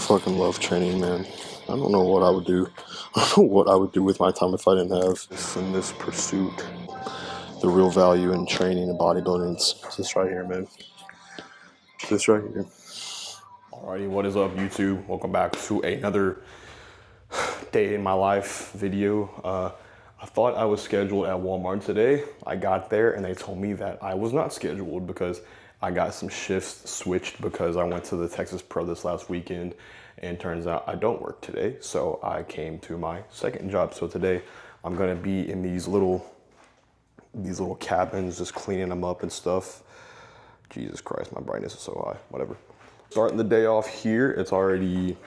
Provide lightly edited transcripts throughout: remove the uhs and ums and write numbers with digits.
fucking love training, man. I don't know what I would do. I don't know what I would do with my time if I didn't have this in this pursuit. The real value in training and bodybuilding. It's this right here, man. This right here. Alrighty, what is up, YouTube? Welcome back to another day in my life video. I thought I was scheduled at Walmart today. I got there and they told me that I was not scheduled because I got some shifts switched because I went to the Texas Pro this last weekend, and turns out I don't work today. So I came to my second job. So today I'm gonna be in these little cabins, just cleaning them up and stuff. Jesus Christ, my brightness is so high, whatever. Starting the day off here, it's already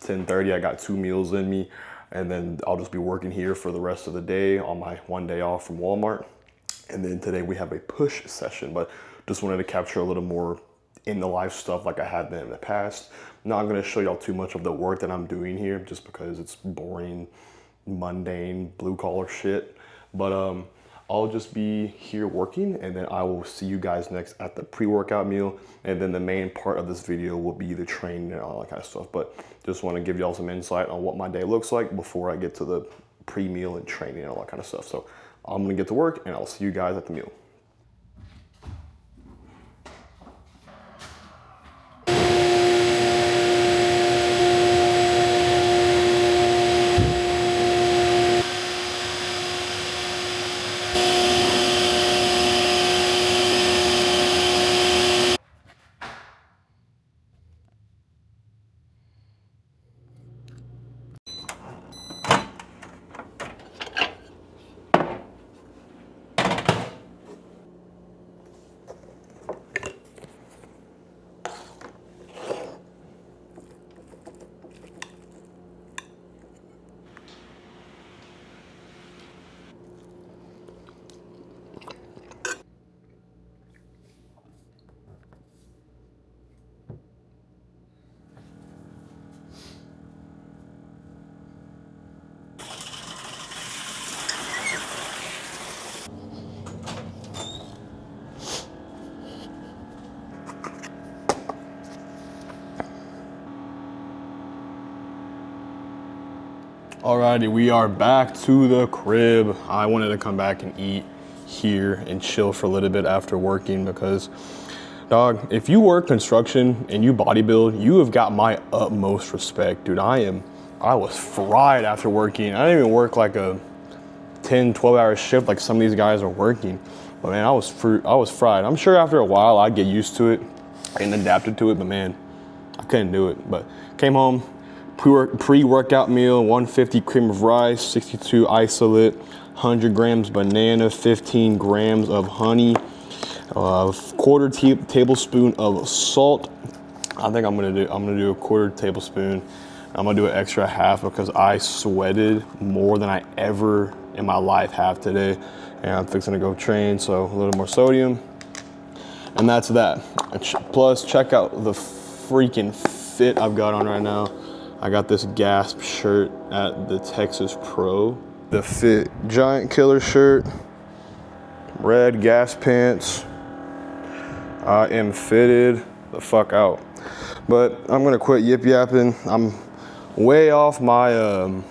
10:30. I got 2 meals in me, and then I'll just be working here for the rest of the day on my 1 day off from Walmart. And then today we have a push session, but just wanted to capture a little more in the life stuff like I had been in the past. Not gonna show y'all too much of the work that I'm doing here just because it's boring, mundane, blue collar shit. But I'll just be here working, and then I will see you guys next at the pre-workout meal. And then the main part of this video will be the training and all that kind of stuff. But just want to give y'all some insight on what my day looks like before I get to the pre-meal and training and all that kind of stuff. So I'm gonna get to work and I'll see you guys at the meal. Alrighty, we are back to the crib. I wanted to come back and eat here and chill for a little bit after working because, dog, if you work construction and you bodybuild, you have got my utmost respect, dude. I was fried after working. I didn't even work like a 10, 12-hour shift like some of these guys are working. But man, I was fried. I'm sure after a while I'd get used to it and adapted to it, but man, I couldn't do it. But came home, pre-workout meal, 150 cream of rice, 62 isolate, 100 grams banana, 15 grams of honey, quarter tablespoon of salt. I think I'm gonna do a quarter tablespoon. I'm gonna do an extra half because I sweated more than I ever in my life have today, and I'm fixing to go train, so a little more sodium, and that's that. Plus, check out the freaking fit I've got on right now. I got this Gasp shirt at the Texas Pro. The Fit Giant Killer shirt, red Gasp pants. I am fitted the fuck out. But I'm gonna quit yip yapping. I'm way off my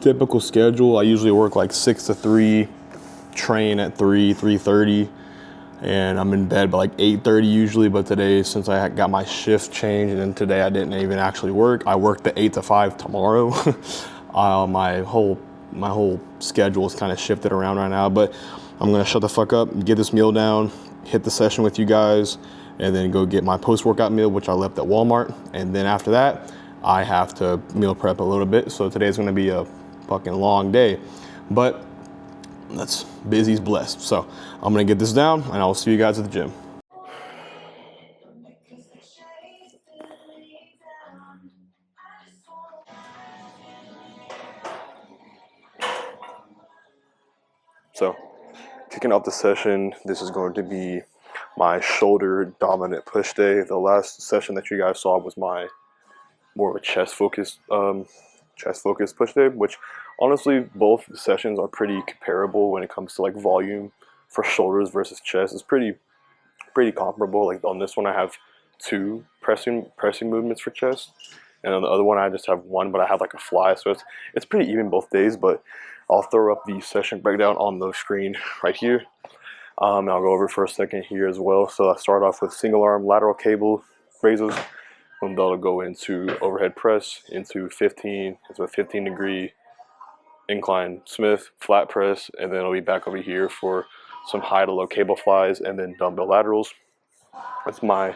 typical schedule. I usually work like 6 to 3, train at 3:30. And I'm in bed by like 8:30 usually, but today, since I got my shift changed, and then today I didn't even actually work. I work the 8 to 5 tomorrow. My whole schedule is kind of shifted around right now, but I'm gonna shut the fuck up, get this meal down, hit the session with you guys, and then go get my post-workout meal, which I left at Walmart. And then after that, I have to meal prep a little bit. So today's gonna be a fucking long day, but that's busy's blessed. So I'm gonna get this down and I'll see you guys at the gym. So kicking off the session, this is going to be my shoulder dominant push day. The last session that you guys saw was my more of a chest focused push day, which honestly both sessions are pretty comparable when it comes to like volume for shoulders versus chest. It's pretty comparable. Like on this one I have 2 pressing movements for chest, and on the other one I just have 1, but I have like a fly, so it's pretty even both days. But I'll throw up the session breakdown on the screen right here. And I'll go over for a second here as well. So I start off with single arm lateral cable raises, and that'll go into overhead press, into 15, it's a 15-degree incline Smith flat press, and then I'll be back over here for some high to low cable flies and then dumbbell laterals. It's my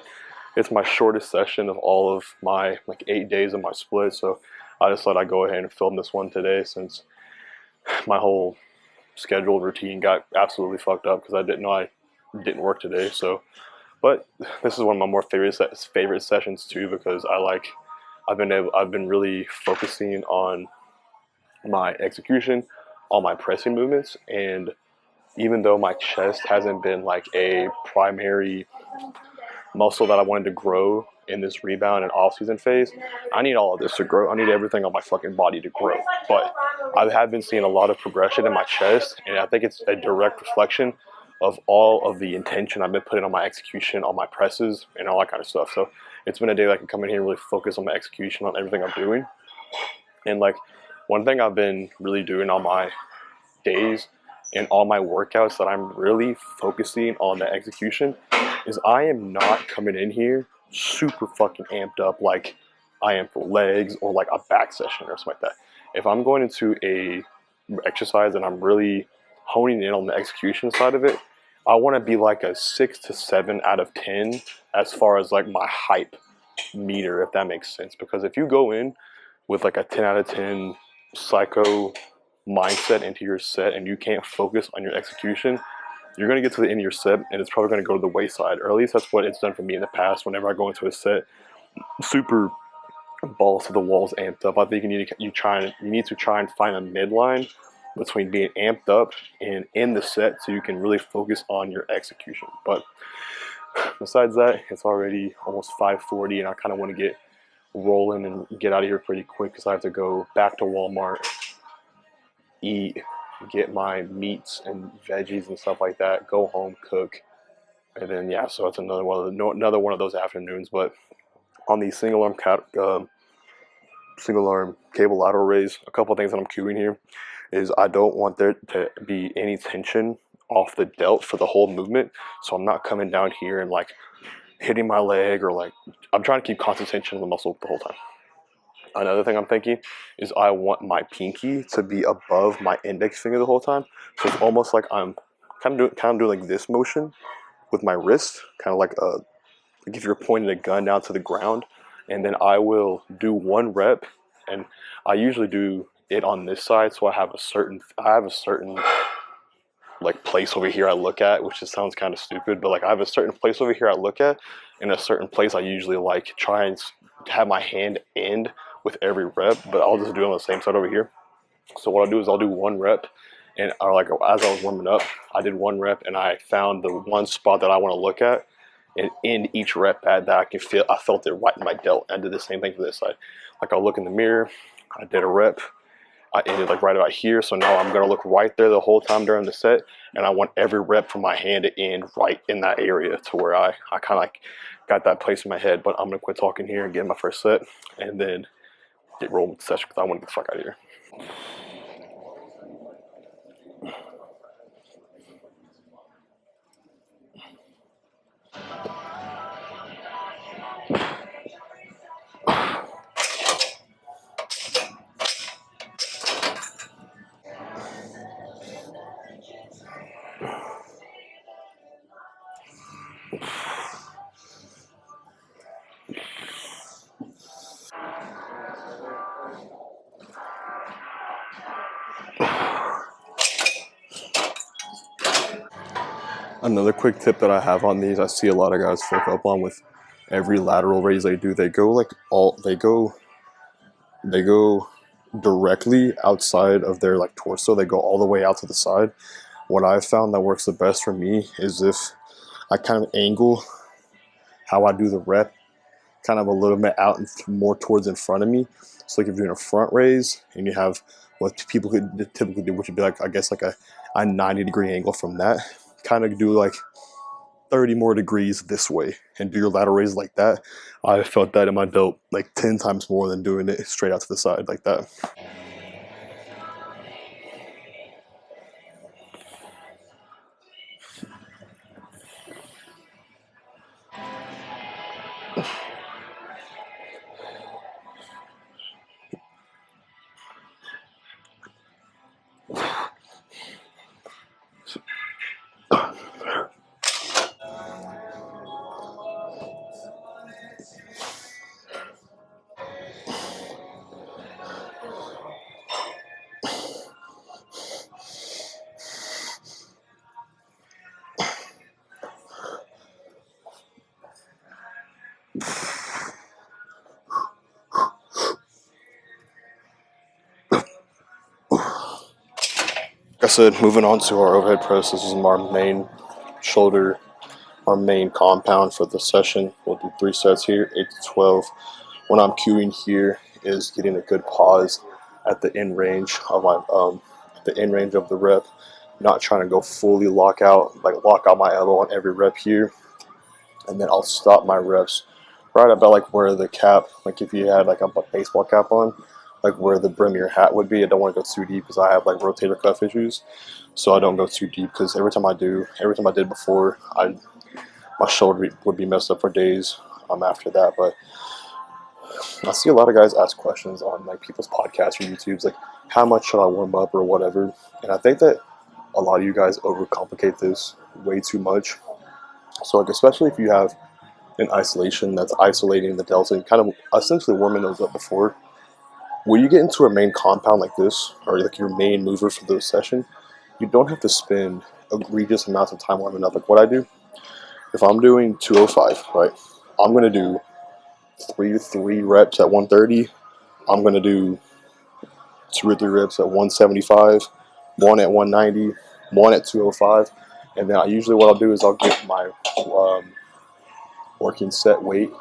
shortest session of all of my like 8 days of my split, so I just thought I'd go ahead and film this one today since my whole scheduled routine got absolutely fucked up because I didn't know I didn't work today. So, but this is one of my more favorite sessions too, because I've been really focusing on my execution, all my pressing movements, and even though my chest hasn't been like a primary muscle that I wanted to grow in this rebound and off-season phase, I need all of this to grow. I need everything on my fucking body to grow. But I have been seeing a lot of progression in my chest, and I think it's a direct reflection of all of the intention I've been putting on my execution, on my presses, and all that kind of stuff. So it's been a day that I can come in here and really focus on my execution, on everything I'm doing. And like one thing I've been really doing on my days and all my workouts that I'm really focusing on the execution is I am not coming in here super fucking amped up like I am for legs or like a back session or something like that. If I'm going into a exercise and I'm really honing in on the execution side of it, I want to be like a 6 to 7 out of 10 as far as like my hype meter, if that makes sense. Because if you go in with like a 10 out of 10 psycho mindset into your set and you can't focus on your execution, you're going to get to the end of your set and it's probably going to go to the wayside, or at least that's what it's done for me in the past. Whenever I go into a set super balls to the walls amped up, I think you need to try and find a midline between being amped up and in the set so you can really focus on your execution. But besides that, it's already almost 5:40 and I kind of want to get rolling and get out of here pretty quick because I have to go back to Walmart, eat, get my meats and veggies and stuff like that, go home, cook, and then yeah, so it's another one of those afternoons. But on the single arm cable lateral raise, a couple of things that I'm cueing here is I don't want there to be any tension off the delt for the whole movement, so I'm not coming down here and like hitting my leg, or like I'm trying to keep constant tension on the muscle the whole time. Another thing I'm thinking is I want my pinky to be above my index finger the whole time. So it's almost like I'm kind of doing like this motion with my wrist, kind of like if you're pointing a gun down to the ground. And then I will do 1 rep, and I usually do it on this side, so I have a certain like place over here I look at, which just sounds kind of stupid, but like I have a certain place over here I look at, and a certain place I usually like try and have my hand end with every rep, but I'll just do it on the same side over here. So what I'll do is I'll do 1 rep, and like as I was warming up, I did 1 rep, and I found the one spot that I want to look at, and end each rep at that I felt it right in my delt. I did the same thing for this side. Like I'll look in the mirror, I did a rep, I ended like right about here, so now I'm gonna look right there the whole time during the set, and I want every rep from my hand to end right in that area to where I kind of like got that place in my head. But I'm gonna quit talking here and get my first set, and then get rolling with the session because I want to get the fuck out of here. Another quick tip that I have on these, I see a lot of guys fuck up on with every lateral raise they do. They go directly outside of their like torso. They go all the way out to the side. What I've found that works the best for me is if I kind of angle how I do the rep kind of a little bit out and more towards in front of me. So like if you're doing a front raise and you have what people could typically do, which would be like, I guess like a 90-degree angle from that, kind of do like 30 more degrees this way and do your lateral raise like that, I felt that in my delt like 10 times more than doing it straight out to the side like that. Like I said, moving on to our overhead press. This is our main shoulder, our main compound for the session. We'll do 3 sets here, 8 to 12. When I'm cueing here is getting a good pause at the end range of my the rep. Not trying to go fully lock out my elbow on every rep here, and then I'll stop my reps right about like where the cap, like if you had like a baseball cap on, like where the brim of your hat would be. I don't want to go too deep because I have like rotator cuff issues, so I don't go too deep because every time I did before, my shoulder would be messed up for days after that. But I see a lot of guys ask questions on like people's podcasts or YouTubes, like how much should I warm up or whatever, and I think that a lot of you guys overcomplicate this way too much. So like especially if you have an isolation that's isolating the delta and kind of essentially warming those up before, when you get into a main compound like this, or like your main mover for the session, you don't have to spend egregious amounts of time warming up. Like what I do, if I'm doing 205, right, I'm going to do 3 to 3 reps at 130. I'm going to do 2 or 3 reps at 175, 1 at 190, 1 at 205. And then what I'll do is I'll get my working set weight,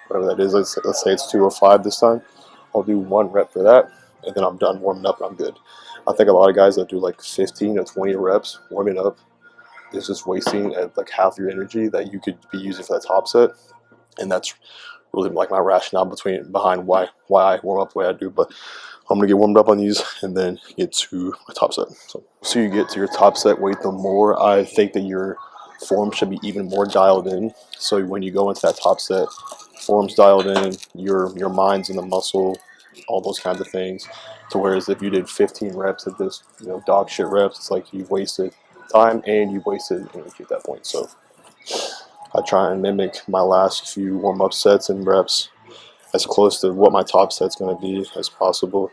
whatever that is. Let's say it's 205 this time. I'll do 1 rep for that, and then I'm done warming up and I'm good. I think a lot of guys that do like 15 to 20 reps warming up is just wasting like half your energy that you could be using for that top set. And that's really like my rationale behind why I warm up the way I do. But I'm gonna get warmed up on these and then get to my top set. So you get to your top set weight, the more I think that your form should be even more dialed in. So when you go into that top set, form's dialed in, your mind's in the muscle, all those kinds of things. To whereas if you did 15 reps of this, dog shit reps, it's like you've wasted time and you've wasted energy at that point. So I try and mimic my last few warm-up sets and reps as close to what my top set's going to be as possible.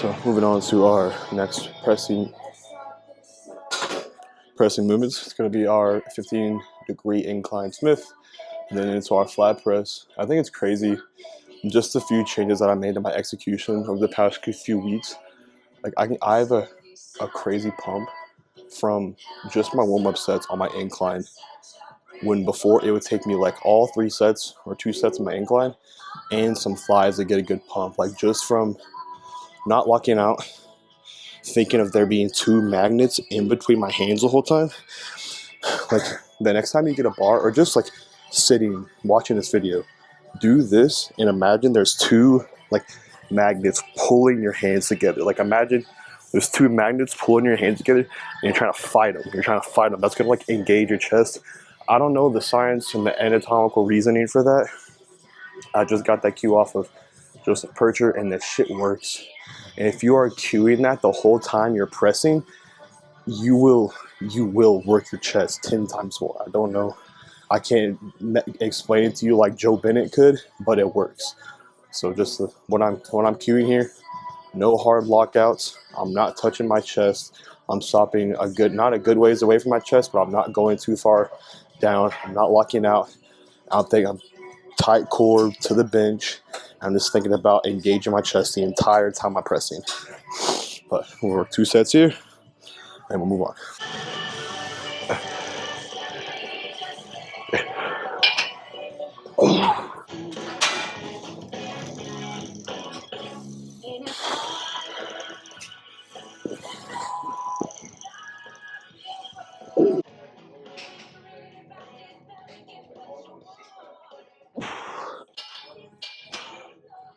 So moving on to our next pressing movements. It's going to be our 15-degree incline Smith, and then into our flat press. I think it's crazy, just a few changes that I made in my execution over the past few weeks. Like I have a crazy pump from just my warm-up sets on my incline, when before it would take me like all 3 sets or 2 sets of my incline and some flies that get a good pump. Like just from not locking out, thinking of there being two magnets in between my hands the whole time. Like the next time you get a bar, or just like sitting watching this video, do this and imagine there's two like magnets pulling your hands together. Like imagine there's two magnets pulling your hands together and you're trying to fight them. That's gonna like engage your chest. I don't know the science and the anatomical reasoning for that. I just got that cue off of Joseph Percher, and that shit works. And if you are cueing that the whole time you're pressing, you will work your chest 10 times more. I don't know. I can't explain it to you like Joe Bennett could, but it works. So just when I'm cueing here, no hard lockouts. I'm not touching my chest. I'm stopping not a good ways away from my chest, but I'm not going too far down. I'm not locking out. I'm tight core to the bench. I'm just thinking about engaging my chest the entire time I'm pressing. But we'll work 2 sets here, and we'll move on.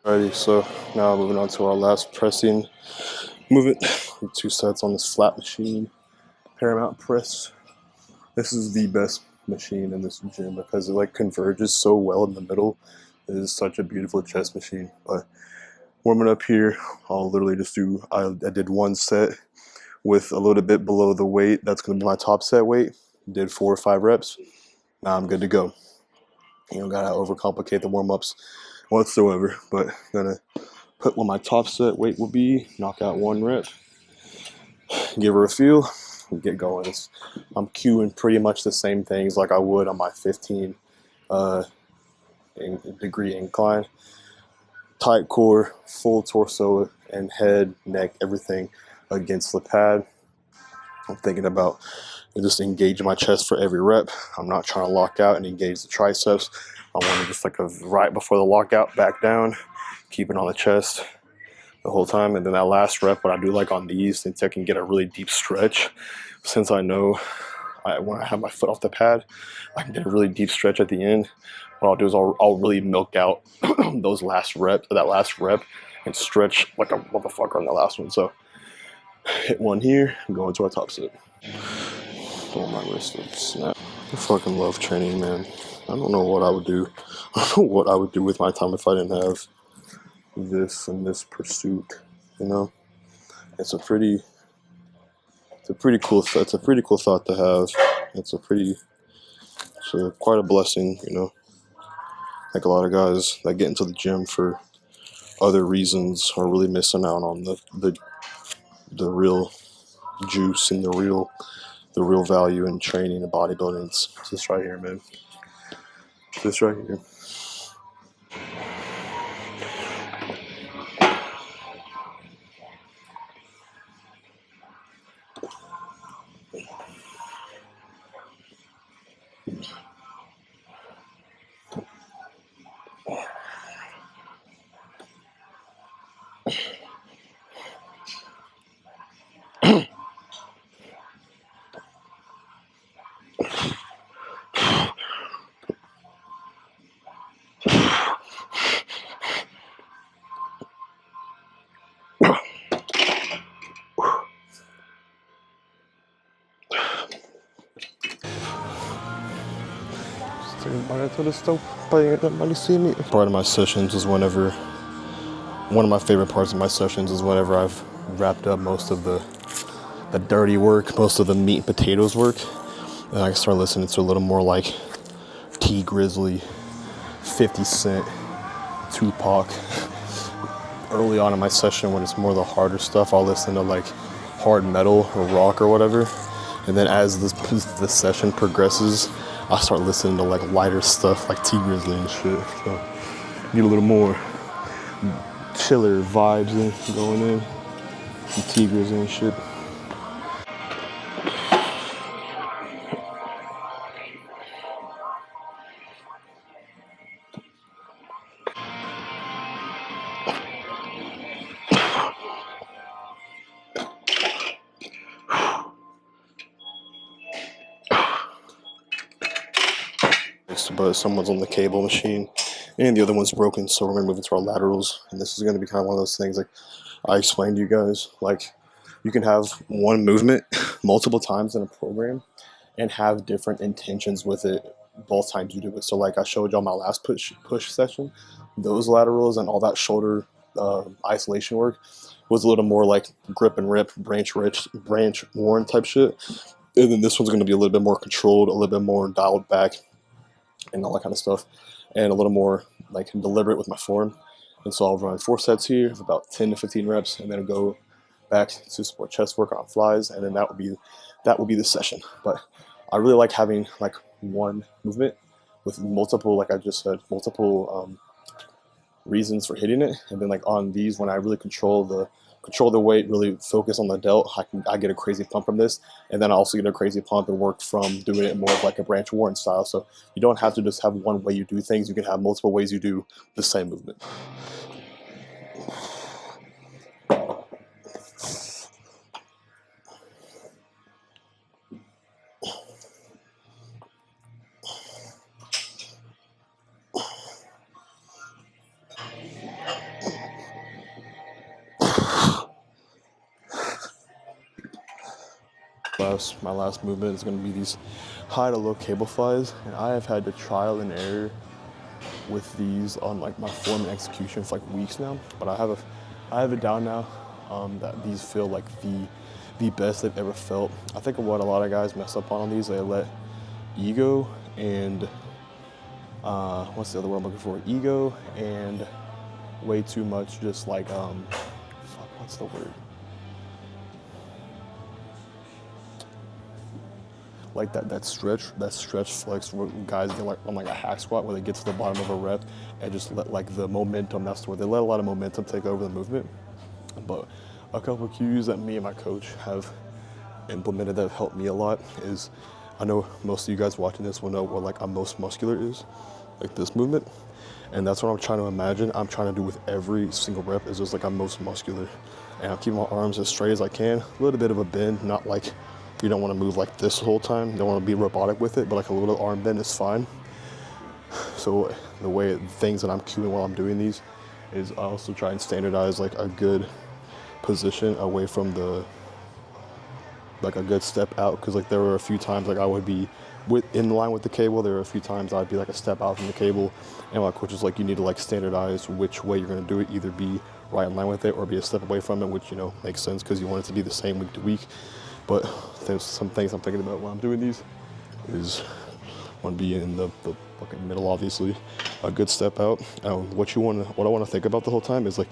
Alrighty, so now moving on to our last pressing movement. 2 sets on this flat machine, Paramount press. This is the best machine in this gym because it like converges so well in the middle. It is such a beautiful chest machine. But warming up here, I'll literally just do, I did 1 set with a little bit below the weight. That's going to be my top set weight. Did 4 or 5 reps. Now I'm good to go. You don't gotta overcomplicate the warm-ups whatsoever, but gonna put what my top set weight will be, knock out 1 rep, give her a feel, and get going. I'm cueing pretty much the same things like I would on my 15 degree incline. Tight core, full torso and head, neck, everything against the pad. I'm thinking about just engaging my chest for every rep. I'm not trying to lock out and engage the triceps. I want to just like right before the lockout, back down, keep it on the chest the whole time. And then that last rep, what I do like on these, since I can get a really deep stretch, since I know when I have my foot off the pad, I can get a really deep stretch at the end. What I'll do is I'll really milk out that last rep, and stretch like a motherfucker on the last one. So hit 1 here and go into our top set. Oh, my wrist would snap. I fucking love training, man. I don't know what I would do. I don't know what I would do with my time if I didn't have this and this pursuit. You know, it's a pretty cool thought to have. It's quite a blessing. You know, like a lot of guys that get into the gym for other reasons are really missing out on the real juice and the real value in training and bodybuilding. It's this right here, man. This right here. Part of my sessions is whenever, one of my favorite parts of my sessions is whenever I've wrapped up most of the dirty work, most of the meat and potatoes work, and I can start listening to a little more like T Grizzly, 50 Cent, Tupac. Early on in my session, when it's more the harder stuff, I'll listen to like hard metal or rock or whatever. And then as the session progresses, I start listening to like lighter stuff like T Grizzly and shit. So get a little more chiller vibes going in. Some T Grizzly and shit. but someone's on the cable machine and the other one's broken, so we're going to move into our laterals. And this is going to be kind of one of those things like I explained to you guys, like you can have one movement multiple times in a program and have different intentions with it both times you do it. So like I showed y'all my last push session, those laterals and all that shoulder isolation work was a little more like grip and rip, branch worn type shit. And then this one's going to be a little bit more controlled, a little bit more dialed back, and all that kind of stuff, and a little more like deliberate with my form. And so I'll run 4 sets here of about 10 to 15 reps, and then go back to support chest work on flies, and then that will be the session. But I really like having like one movement with multiple, like I just said, multiple reasons for hitting it. And then like on these, when I really control the weight, really focus on the delt, I get a crazy pump from this, and then I also get a crazy pump and work from doing it more of like a branch warren style. So you don't have to just have one way you do things, you can have multiple ways you do the same movement. My last movement is going to be these high to low cable flies, and I have had to trial and error with these on like my form and execution for like weeks now, but I have it down now. That these feel like the best they've ever felt. I think what a lot of guys mess up on these, they let ego and what's the other word I'm looking for? Ego and way too much just like what's the word? Like that stretch flex where guys get like on like a hack squat where they get to the bottom of a rep and just let like the momentum, that's where they let a lot of momentum take over the movement. But a couple of cues that me and my coach have implemented that have helped me a lot is, I know most of you guys watching this will know where like I'm most muscular is, like this movement. And that's what I'm trying to imagine I'm trying to do with every single rep, is just like I'm most muscular. And I'll keep my arms as straight as I can, a little bit of a bend, not like you don't want to move like this the whole time, don't want to be robotic with it, but like a little arm bend is fine. So the things that I'm cueing while I'm doing these is I also try and standardize like a good position away from like a good step out, because like there were a few times like I would be in line with the cable, there were a few times I'd be like a step out from the cable, and my coach is like, you need to like standardize which way you're going to do it, either be right in line with it or be a step away from it, which, you know, makes sense because you want it to be the same week to week. But there's some things I'm thinking about when I'm doing these is want to be in the fucking middle, obviously, a good step out. What I want to think about the whole time is like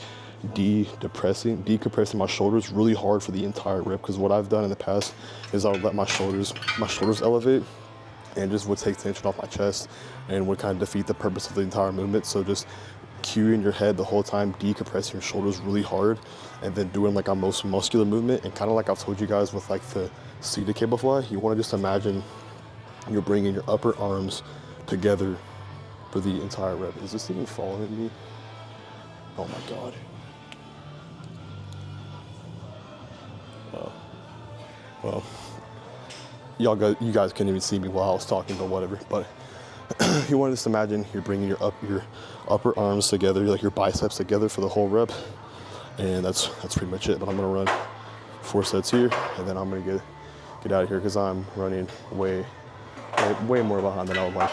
decompressing my shoulders really hard for the entire rep, because what I've done in the past is I would let my shoulders elevate and just would take tension off my chest and would kind of defeat the purpose of the entire movement. So just cueing your head the whole time, decompressing your shoulders really hard, and then doing like a most muscular movement. And kind of like I've told you guys with like the seated cable fly, you want to just imagine you're bringing your upper arms together for the entire rep. Is this even following me? Oh my God. Well, you guys couldn't even see me while I was talking, but whatever. But you want to just imagine you're bringing your upper arms together, like your biceps together for the whole rep, and that's pretty much it. But I'm gonna run 4 sets here, and then I'm gonna get out of here because I'm running way more behind than I would like.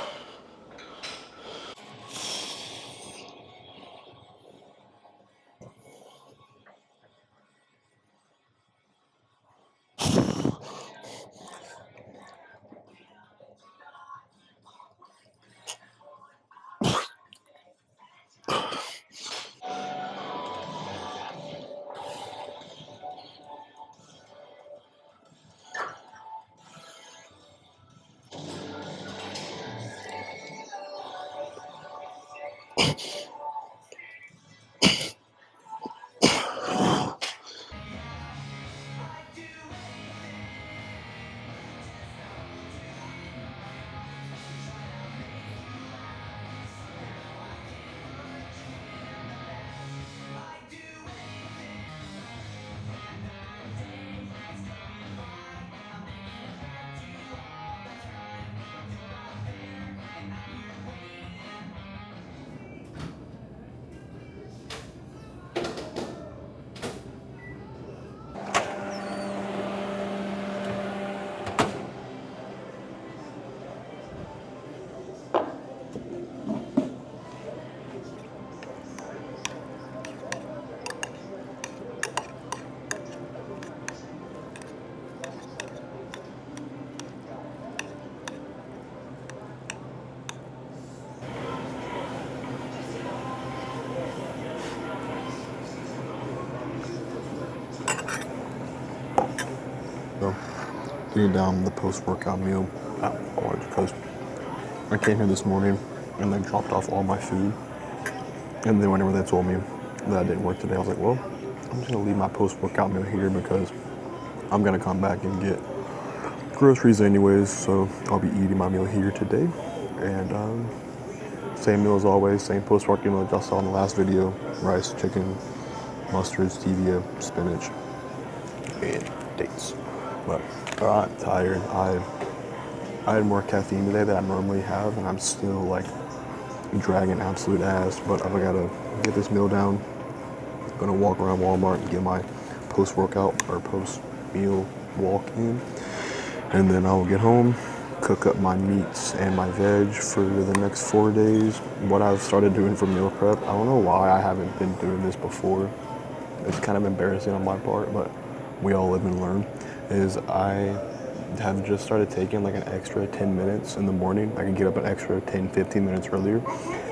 getting down the post-workout meal at Walmart because I came here this morning and they dropped off all my food. And then whenever they told me that I didn't work today, I was like, well, I'm just gonna leave my post-workout meal here because I'm gonna come back and get groceries anyways. So I'll be eating my meal here today. And same meal as always, same post-workout meal that y'all saw in the last video. Rice, chicken, mustard, stevia, spinach, and dates. But I'm tired. I had more caffeine today than I normally have, and I'm still like dragging absolute ass. But I gotta get this meal down. I'm gonna walk around Walmart and get my post-workout or post-meal walk in, and then I'll get home, cook up my meats and my veg for the next 4 days. What I've started doing for meal prep, I don't know why I haven't been doing this before. It's kind of embarrassing on my part, but we all live and learn, is I have just started taking like an extra 10 minutes in the morning. I can get up an extra 10, 15 minutes earlier,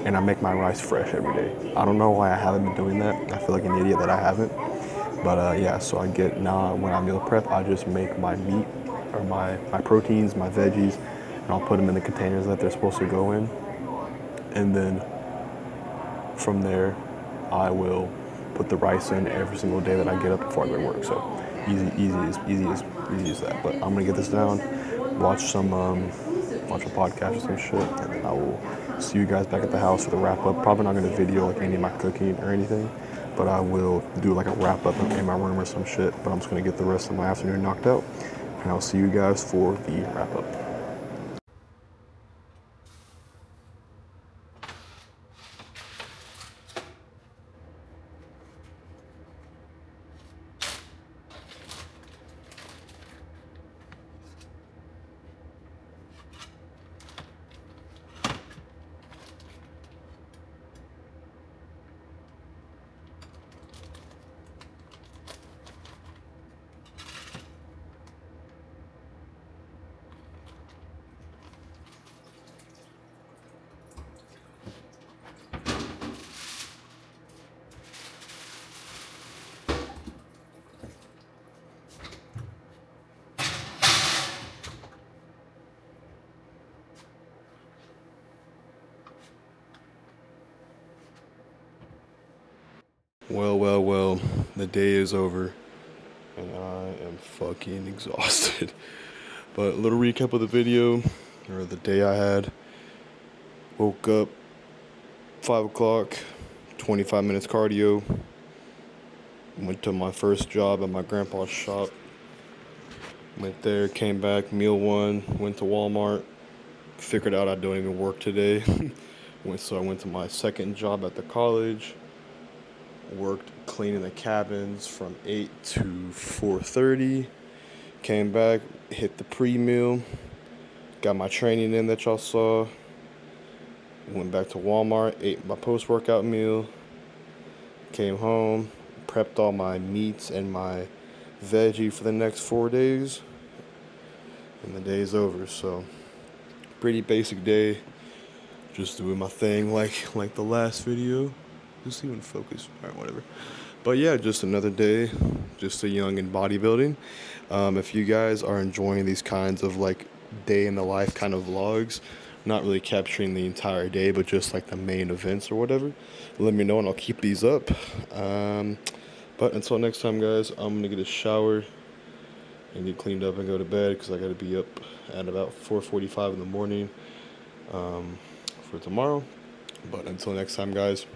and I make my rice fresh every day. I don't know why I haven't been doing that. I feel like an idiot that I haven't. But yeah, so I get, now when I meal prep, I just make my meat or my proteins, my veggies, and I'll put them in the containers that they're supposed to go in. And then from there, I will put the rice in every single day that I get up before I go to work. So easy as that. But I'm gonna get this down, watch a podcast or some shit, and then I will see you guys back at the house for the wrap up. Probably not gonna video like any of my cooking or anything, but I will do like a wrap up in my room or some shit. But I'm just gonna get the rest of my afternoon knocked out, and I'll see you guys for the wrap up. Well, the day is over, and I am fucking exhausted. But a little recap of the video, or the day I had. Woke up 5 o'clock, 25 minutes cardio. Went to my first job at my grandpa's shop. Went there, came back, meal one, went to Walmart. Figured out I don't even work today. So I went to my second job at the college. Worked cleaning the cabins from 8 to 4:30. Came back, hit the pre-meal. Got my training in that y'all saw. Went back to Walmart, ate my post-workout meal. Came home, prepped all my meats and my veggie for the next 4 days. And the day's over, so pretty basic day. Just doing my thing like the last video. Just even focus. Alright, whatever. But yeah, just another day. Just a young in bodybuilding. If you guys are enjoying these kinds of like day in the life kind of vlogs, not really capturing the entire day, but just like the main events or whatever, let me know and I'll keep these up. But until next time, guys, I'm gonna get a shower and get cleaned up and go to bed because I gotta be up at about 4:45 in the morning for tomorrow. But until next time, guys,